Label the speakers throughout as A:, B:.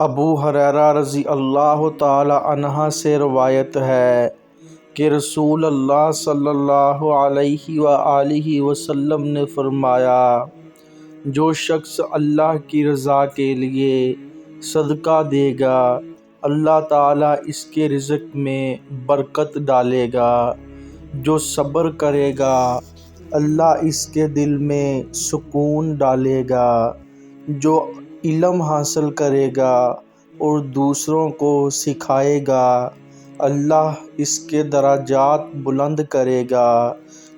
A: ابو ہریرہ رضی اللہ تعالی عنہ سے روایت ہے کہ رسول اللہ صلی اللہ علیہ وآلہ وسلم نے فرمایا، جو شخص اللہ کی رضا کے لیے صدقہ دے گا اللہ تعالیٰ اس کے رزق میں برکت ڈالے گا۔ جو صبر کرے گا اللہ اس کے دل میں سکون ڈالے گا۔ جو علم حاصل کرے گا اور دوسروں کو سکھائے گا اللہ اس کے درجات بلند کرے گا۔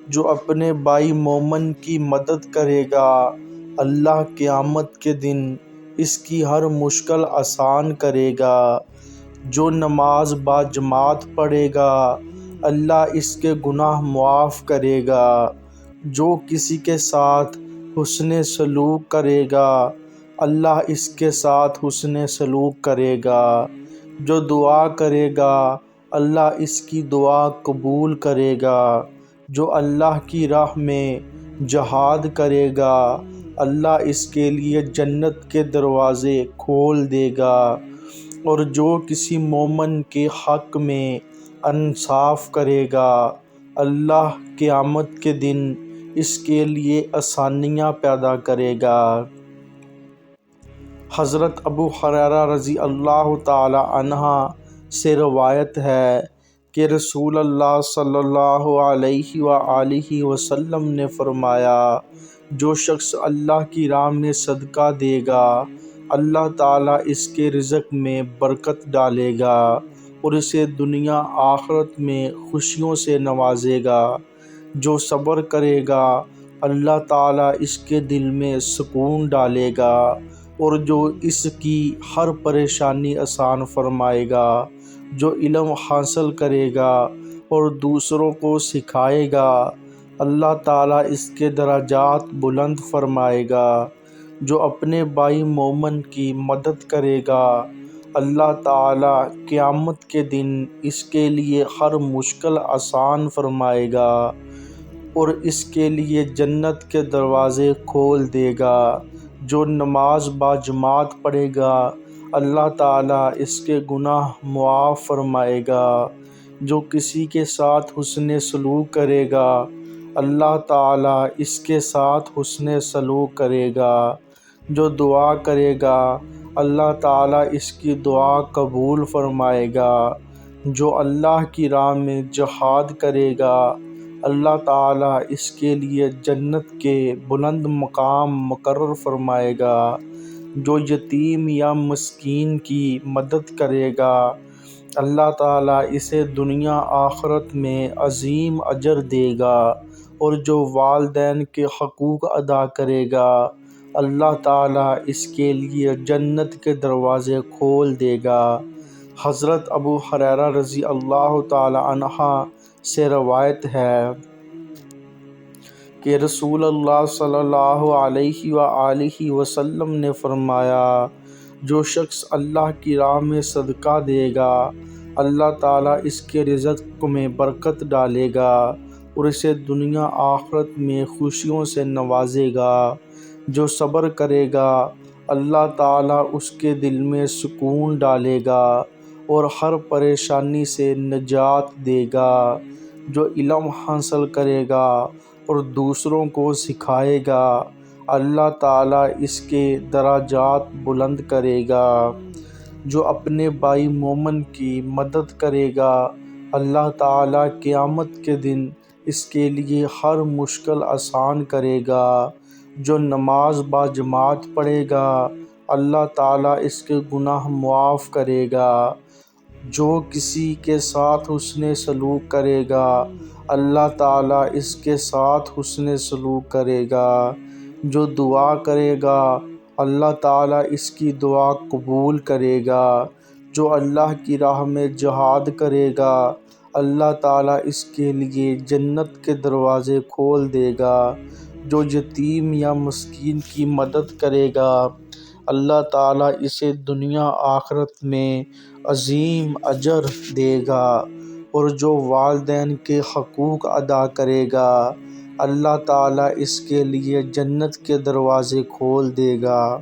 A: جو اپنے بھائی مومن کی مدد کرے گا اللہ قیامت کے دن اس کی ہر مشکل آسان کرے گا۔ جو نماز باجماعت پڑھے گا اللہ اس کے گناہ معاف کرے گا۔ جو کسی کے ساتھ حسن سلوک کرے گا اللہ اس کے ساتھ حسن سلوک کرے گا۔ جو دعا کرے گا اللہ اس کی دعا قبول کرے گا۔ جو اللہ کی راہ میں جہاد کرے گا اللہ اس کے لیے جنت کے دروازے کھول دے گا۔ اور جو کسی مومن کے حق میں انصاف کرے گا اللہ قیامت کے دن اس کے لیے آسانیاں پیدا کرے گا۔ حضرت ابو ہریرہ رضی اللہ تعالی عنہ سے روایت ہے کہ رسول اللہ صلی اللہ علیہ وآلہ وسلم نے فرمایا، جو شخص اللہ کی راہ میں صدقہ دے گا اللہ تعالیٰ اس کے رزق میں برکت ڈالے گا اور اسے دنیا آخرت میں خوشیوں سے نوازے گا۔ جو صبر کرے گا اللہ تعالیٰ اس کے دل میں سکون ڈالے گا اور جو اس کی ہر پریشانی آسان فرمائے گا۔ جو علم حاصل کرے گا اور دوسروں کو سکھائے گا اللہ تعالیٰ اس کے درجات بلند فرمائے گا۔ جو اپنے بھائی مومن کی مدد کرے گا اللہ تعالیٰ قیامت کے دن اس کے لیے ہر مشکل آسان فرمائے گا اور اس کے لیے جنت کے دروازے کھول دے گا۔ جو نماز باجماعت پڑھے گا اللہ تعالیٰ اس کے گناہ معاف فرمائے گا۔ جو کسی کے ساتھ حسن سلوک کرے گا اللہ تعالیٰ اس کے ساتھ حسن سلوک کرے گا۔ جو دعا کرے گا اللہ تعالیٰ اس کی دعا قبول فرمائے گا۔ جو اللہ کی راہ میں جہاد کرے گا اللہ تعالیٰ اس کے لیے جنت کے بلند مقام مقرر فرمائے گا۔ جو یتیم یا مسکین کی مدد کرے گا اللہ تعالیٰ اسے دنیا آخرت میں عظیم اجر دے گا۔ اور جو والدین کے حقوق ادا کرے گا اللہ تعالیٰ اس کے لیے جنت کے دروازے کھول دے گا۔ حضرت ابو ہریرہ رضی اللہ تعالی عنہ سے روایت ہے کہ رسول اللہ صلی اللہ علیہ وآلہ وسلم نے فرمایا، جو شخص اللہ کی راہ میں صدقہ دے گا اللہ تعالیٰ اس کے رزق میں برکت ڈالے گا اور اسے دنیا آخرت میں خوشیوں سے نوازے گا۔ جو صبر کرے گا اللہ تعالیٰ اس کے دل میں سکون ڈالے گا اور ہر پریشانی سے نجات دے گا۔ جو علم حاصل کرے گا اور دوسروں کو سکھائے گا اللہ تعالیٰ اس کے درجات بلند کرے گا۔ جو اپنے بھائی مومن کی مدد کرے گا اللہ تعالیٰ قیامت کے دن اس کے لیے ہر مشکل آسان کرے گا۔ جو نماز باجماعت پڑھے گا اللہ تعالیٰ اس کے گناہ معاف کرے گا۔ جو کسی کے ساتھ حسن سلوک کرے گا اللہ تعالیٰ اس کے ساتھ حسن سلوک کرے گا۔ جو دعا کرے گا اللہ تعالیٰ اس کی دعا قبول کرے گا۔ جو اللہ کی راہ میں جہاد کرے گا اللہ تعالیٰ اس کے لیے جنت کے دروازے کھول دے گا۔ جو یتیم یا مسکین کی مدد کرے گا اللہ تعالیٰ اسے دنیا آخرت میں عظیم اجر دے گا۔ اور جو والدین کے حقوق ادا کرے گا اللہ تعالیٰ اس کے لیے جنت کے دروازے کھول دے گا۔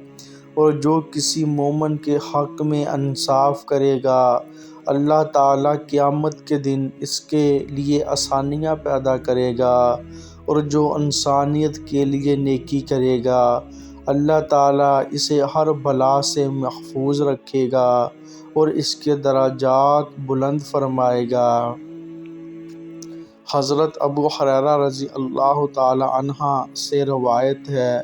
A: اور جو کسی مومن کے حق میں انصاف کرے گا اللہ تعالیٰ قیامت کے دن اس کے لیے آسانیاں پیدا کرے گا، اور جو انسانیت کے لیے نیکی کرے گا اللہ تعالیٰ اسے ہر بلا سے محفوظ رکھے گا اور اس کے درجات بلند فرمائے گا۔ حضرت ابو ہریرہ رضی اللہ تعالی عنہ سے روایت ہے